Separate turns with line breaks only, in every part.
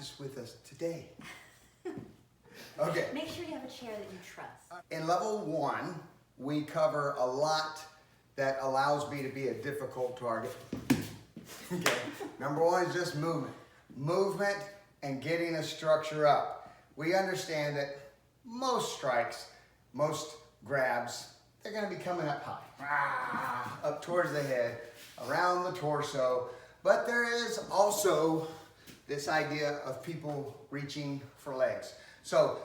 practice with us today. Okay.
Make sure you have a chair that you trust.
In level 1, we cover a lot that allows me to be a difficult target. Okay. Number 1 is just movement. Movement and getting a structure up. We understand that most strikes, most grabs, they're going to be coming up high, up towards the head, around the torso. But there is also this idea of people reaching for legs. So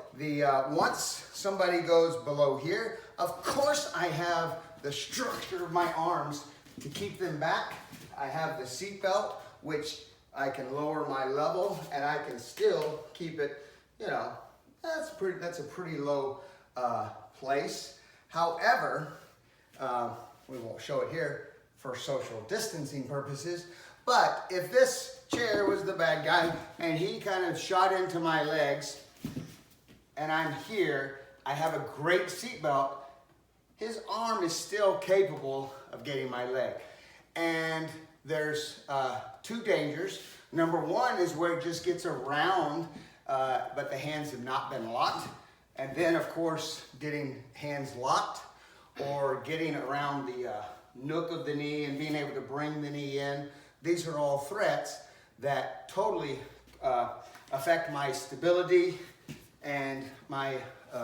once somebody goes below here, of course I have the structure of my arms to keep them back. I have the seat belt, which I can lower my level, and I can still keep it, you know, that's a pretty low place. However, we won't show it here for social distancing purposes, but if this chair was the bad guy and he kind of shot into my legs and I'm here, I have a great seat belt, his arm is still capable of getting my leg. And there's 2 dangers. Number 1 is where it just gets around, but the hands have not been locked. And then, of course, getting hands locked or getting around the nook of the knee and being able to bring the knee in. These are all threats that totally affect my stability and my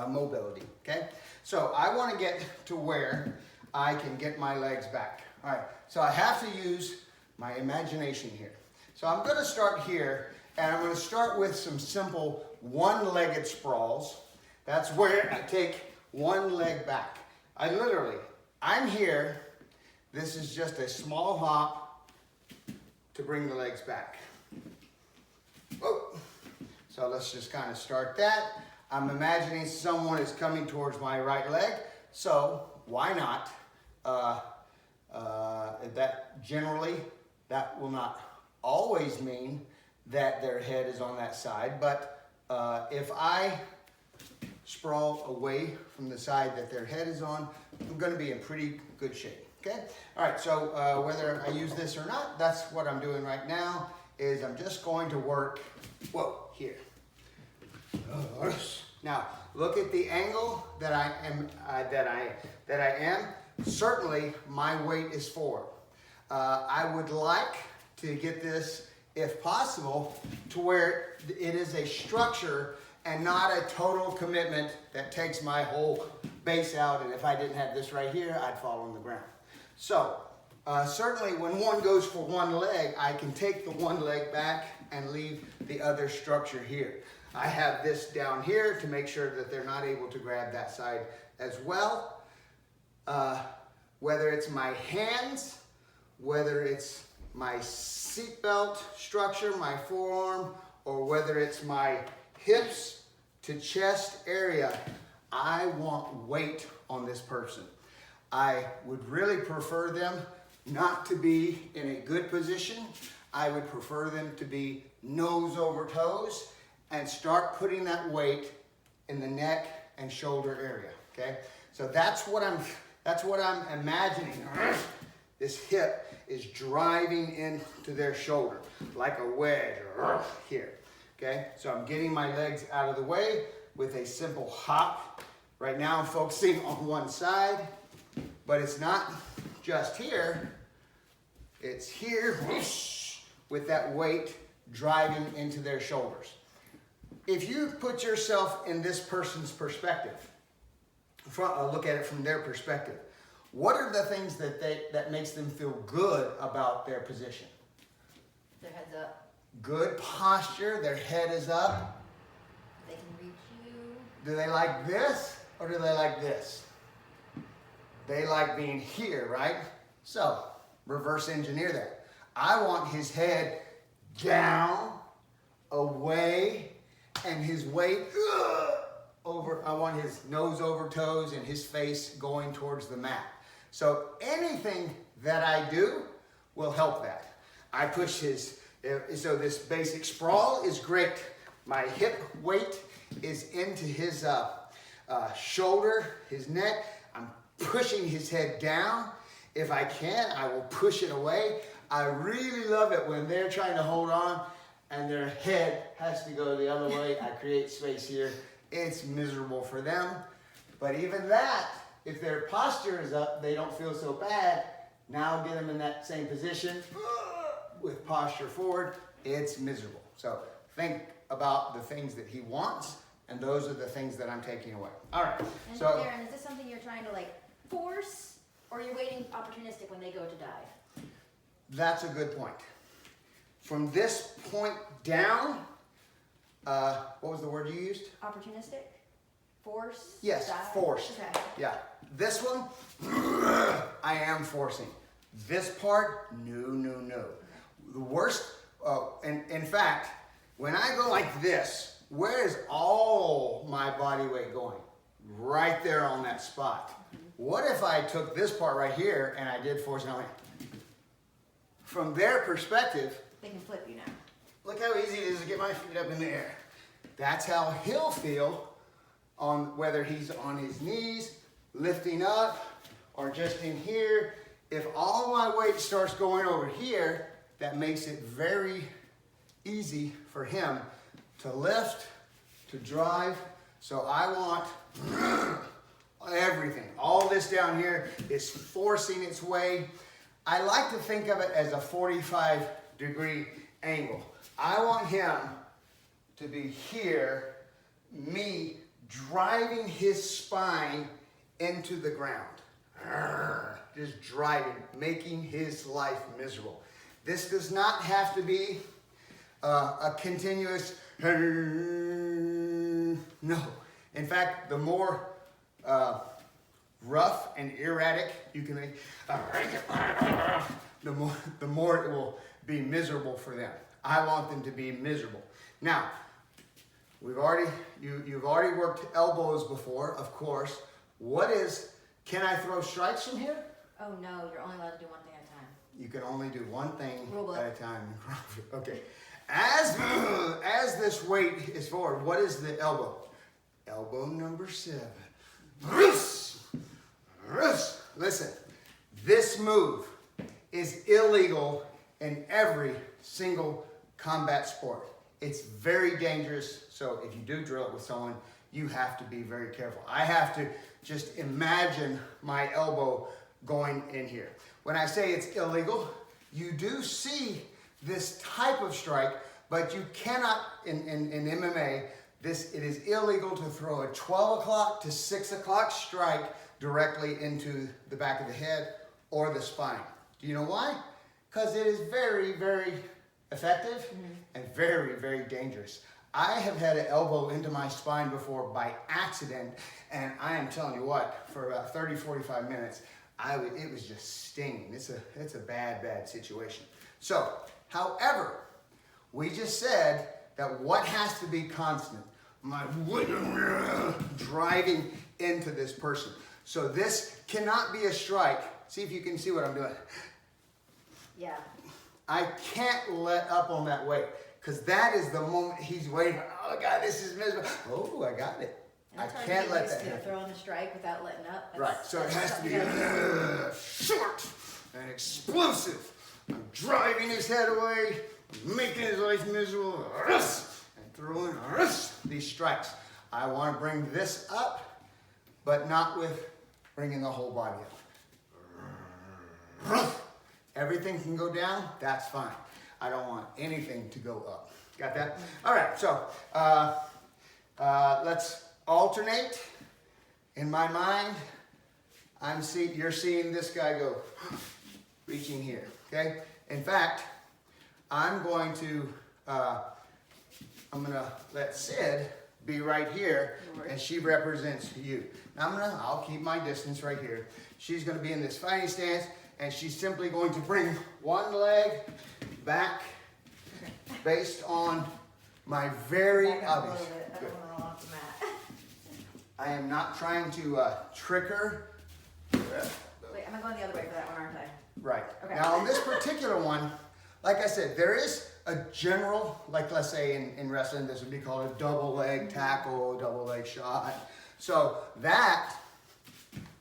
mobility, okay? So I want to get to where I can get my legs back. All right, so I have to use my imagination here. So I'm going to start here, and I'm going to start with some simple one-legged sprawls. That's where I take one leg back. I'm here. This is just a small hop to bring the legs back. Whoa. So let's just kind of start that. I'm imagining someone is coming towards my right leg, so why not? That will not always mean that their head is on that side, but if I sprawl away from the side that their head is on, I'm going to be in pretty good shape. Okay? All right, so whether I use this or not, that's what I'm doing right now, is I'm just going to work, here. Now, look at the angle that I am. Certainly, my weight is forward. I would like to get this, if possible, to where it is a structure and not a total commitment that takes my whole base out, and if I didn't have this right here, I'd fall on the ground. So, certainly when one goes for one leg, I can take the one leg back and leave the other structure here. I have this down here to make sure that they're not able to grab that side as well. Whether it's my hands, whether it's my seatbelt structure, my forearm, or whether it's my hips to chest area, I want weight on this person. I would really prefer them not to be in a good position. I would prefer them to be nose over toes and start putting that weight in the neck and shoulder area, okay? So that's what I'm imagining. This hip is driving into their shoulder like a wedge here, okay? So I'm getting my legs out of the way with a simple hop. Right now I'm focusing on one side, but it's not just here, it's here with that weight driving into their shoulders. If you put yourself in this person's perspective, look at it from their perspective, what are the things that makes them feel good about their position?
Their head's up.
Good posture, their head is up.
They can reach you.
Do they like this or do they like this? They like being here, right? So, reverse engineer that. I want his head down, away, and his weight over. I want his nose over toes and his face going towards the mat. So anything that I do will help that. I push his, so this basic sprawl is great. My hip weight is into his shoulder, his neck. I'm pushing his head down. If I can, I will push it away. I really love it when they're trying to hold on and their head has to go the other way. I create space here. It's miserable for them. But even that, if their posture is up, they don't feel so bad. Now get them in that same position with posture forward. It's miserable. So think about the things that he wants, and those are the things that I'm taking away. All right.
And
So
Darren, is this something you're trying to like force, or you're waiting opportunistic when they go to dive?
that's a good point. From this point down, what was the word you used?
Opportunistic? Force?
Yes,
dive?
forced.
Okay.
Yeah. This one, I am forcing. This part, no. The worst, and in fact, when I go like this, where is all my body weight going? Right there on that spot. What if I took this part right here and I did force and I went? From their perspective,
They can flip you now.
look how easy it is to get my feet up in the air. That's how he'll feel on whether he's on his knees, lifting up, or just in here. If all my weight starts going over here, that makes it very easy for him to lift, to drive. So I want everything. All this down here is forcing its way. I like to think of it as a 45-degree angle. I want him to be here, me driving his spine into the ground. Just driving, making his life miserable. This does not have to be a continuous, no. In fact, the more rough and erratic you can make, the more it will be miserable for them. I want them to be miserable. Now, you've already worked elbows before, of course. Can I throw strikes from here?
Oh no, you're only allowed to do one thing at a time.
You can only do one thing
Rule book.
at a time. Okay. As this weight is forward, what is the elbow? Elbow number 7. Listen, this move is illegal in every single combat sport. It's very dangerous, so if you do drill it with someone, you have to be very careful. I have to just imagine my elbow going in here. When I say it's illegal, you do see this type of strike, but you cannot, in MMA, it is illegal to throw a 12 o'clock to 6 o'clock strike directly into the back of the head or the spine. Do you know why? Because it is very, very effective and very, very dangerous. I have had an elbow into my spine before by accident, and I am telling you what, for about 30, 45 minutes, it was just stinging. It's a bad, bad situation. So, however, we just said that what has to be constant? My driving into this person. So this cannot be a strike. See if you can see what I'm doing.
Yeah.
I can't let up on that weight, because that is the moment he's waiting. Oh God, this is miserable. Oh, I got it.
And
I
it's hard
can't
to
let
get
that
used to
happen.
throwing a strike without letting up.
Right, so it has to be
something you gotta
short and explosive. I'm driving his head away, making his life miserable, and throwing these strikes. I want to bring this up, but not with bringing the whole body up. Everything can go down, that's fine. I don't want anything to go up. Got that? All right, so let's alternate. In my mind, you're seeing this guy go, reaching here, okay? In fact, I'm gonna let Sid be right here, and she represents you. Now I'll keep my distance right here. She's gonna be in this fighting stance, and she's simply going to bring one leg back based on my very
Back up a
obvious.
little bit. I
Good.
don't want to roll off the mat.
I am not trying to trick her.
Wait, am I going the other way for that one, aren't I?
Right.
Okay.
Now on this particular one, like I said, there is a general, like let's say in wrestling, this would be called a double leg tackle, double leg shot. So that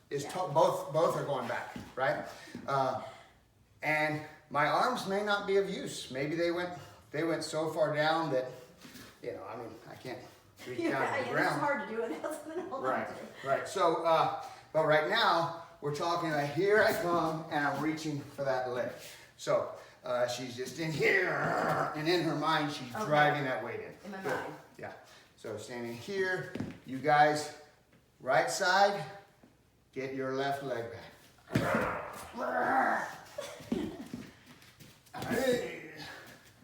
is both are going back, right? And my arms may not be of use. Maybe they went they went so far down that, I mean, I can't reach down to the
It's
ground.
hard to do without something to hold on
Right,
to.
right. So, but right now, we're talking about here I come and I'm reaching for that leg. So, she's just in here, and in her mind, she's driving that weight in.
In my
Good.
mind.
Yeah. So, standing here, you guys, right side, get your left leg back.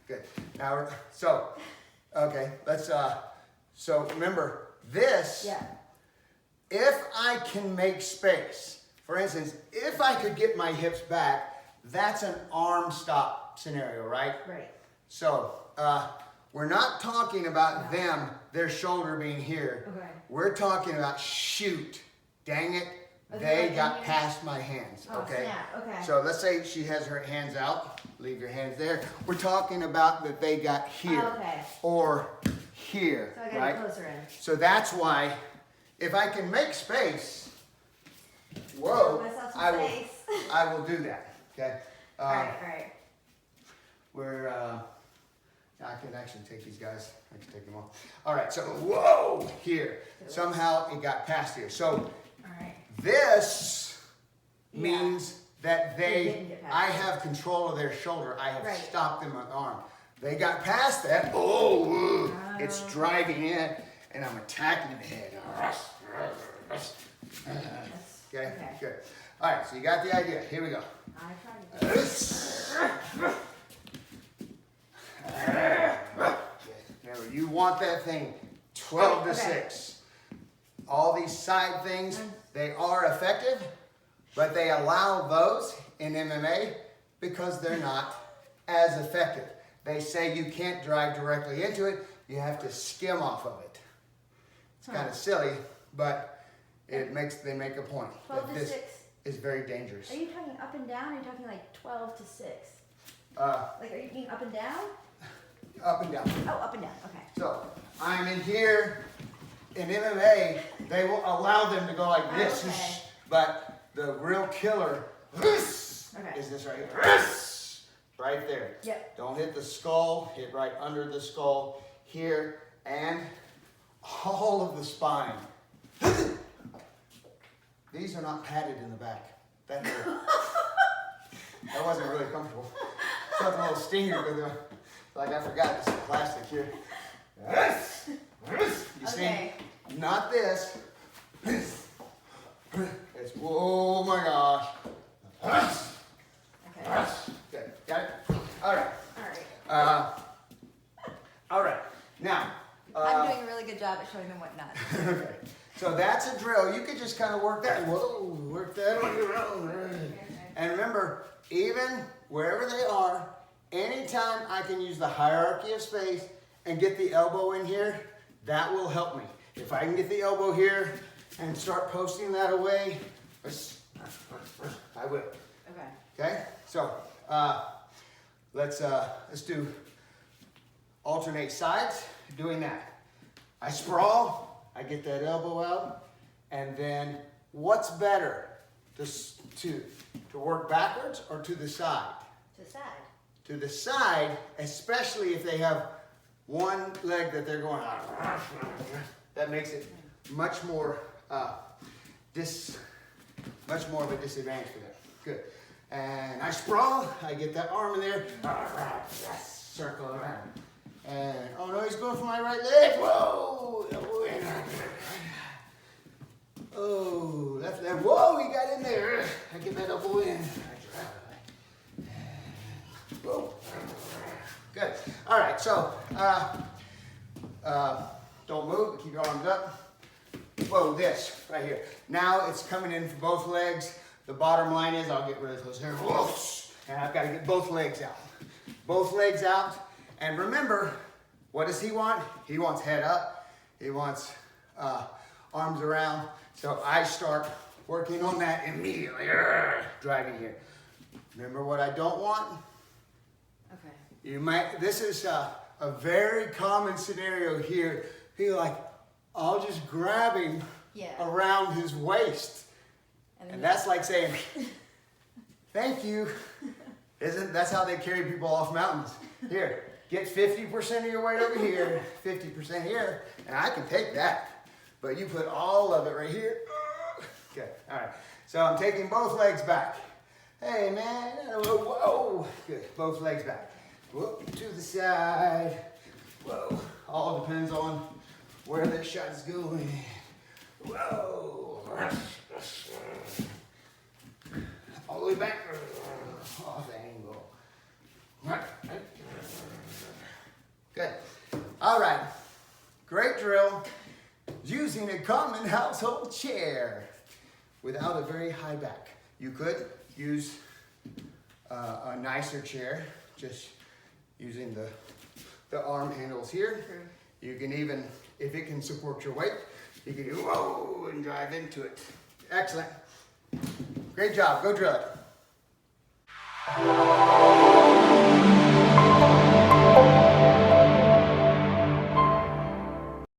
Good. Now, so, okay, let's, so remember, this,
Yeah.
if I can make space, for instance, if I could get my hips back, that's an arm stop scenario, right?
Right.
So, we're not talking about them, their shoulder being here.
Okay.
We're talking about shoot, dang it,
Okay,
they
like
got
in here?
past my hands,
Oh,
okay?
snap, okay.
So let's say she has her hands out, leave your hands there. We're talking about that they got here
Okay.
or here,
So I gotta
right?
get closer in.
So that's why, if I can make space, whoa,
Give myself some
I will,
space.
I will do that, okay?
Alright.
We're, I can actually take these guys, I can take them all. All right, so whoa, here. Somehow it got past here. So
Alright.
this
Yeah.
means that
They didn't get past
I
it.
have control of their shoulder. I have
Right.
stopped them with arm. They got past that. Oh, it's driving in, and I'm attacking the head. Okay, good. All right, so you got the idea. Here we go.
I tried to
Remember, you want that thing 12 to
Okay.
6. All these side things, they are effective, but they allow those in MMA because they're not as effective. They say you can't drive directly into it, you have to skim off of it. It's kind of silly, but they make a point.
12
that
to
this
6.
is very dangerous.
Are you talking up and down or are you talking like 12 to 6? Like, are you mean up and down?
Up and down.
Oh, up and down. Okay.
So I'm in here. In MMA, they will allow them to go like this,
Okay.
but the real killer is this right here. Right there.
Yep.
Don't hit the skull, hit right under the skull here, and all of the spine. These are not padded in the back. That wasn't really comfortable. Felt a little stinger because like I forgot this is plastic here. You see? Not this. It's, oh my gosh.
Okay.
Good. Got it? All right.
Alright.
All right. Now.
I'm doing a really good job at showing them what not.
Okay. So that's a drill. You could just kind of work that. Whoa, work that on your own. And remember, even wherever they are, anytime I can use the hierarchy of space and get the elbow in here, that will help me. If I can get the elbow here and start posting that away, I will.
Okay.
Okay? So let's do alternate sides doing that. I sprawl, I get that elbow out, and then what's better? To work backwards or to the side?
To the side.
To the side, especially if they have one leg that they're going, that makes it much more much more of a disadvantage for them. Good. And I sprawl, I get that arm in there, circle around. And oh no, he's going for my right leg. Whoa! Oh, left leg. Whoa, he got in there. I get that elbow in. Whoa. Good. All right, so don't move, keep your arms up. Whoa, this right here. Now it's coming in for both legs. The bottom line is I'll get rid of those here. Whoa. And I've got to get both legs out. Both legs out. And remember, what does he want? He wants head up. He wants arms around. So I start working on that immediately. Driving here. Remember what I don't want?
Okay.
You might, this is a very common scenario here. He like, I'll just grab him around his waist. And that's like saying, thank you. That's how they carry people off mountains. Here, Get 50% of your weight over here, 50% here, and I can take that. But you put all of it right here. Okay, all right. So I'm taking both legs back. Hey man, whoa, whoa. Good, both legs back. Whoop, to the side. Whoa, all depends on where this shot is going. Whoa. All the way back. Off angle. Good. All right. Great drill. Using a common household chair without a very high back. You could use a nicer chair, just using the arm handles here. You can even, if it can support your weight, you can do whoa and drive into it. Excellent. Great job. Go drill it.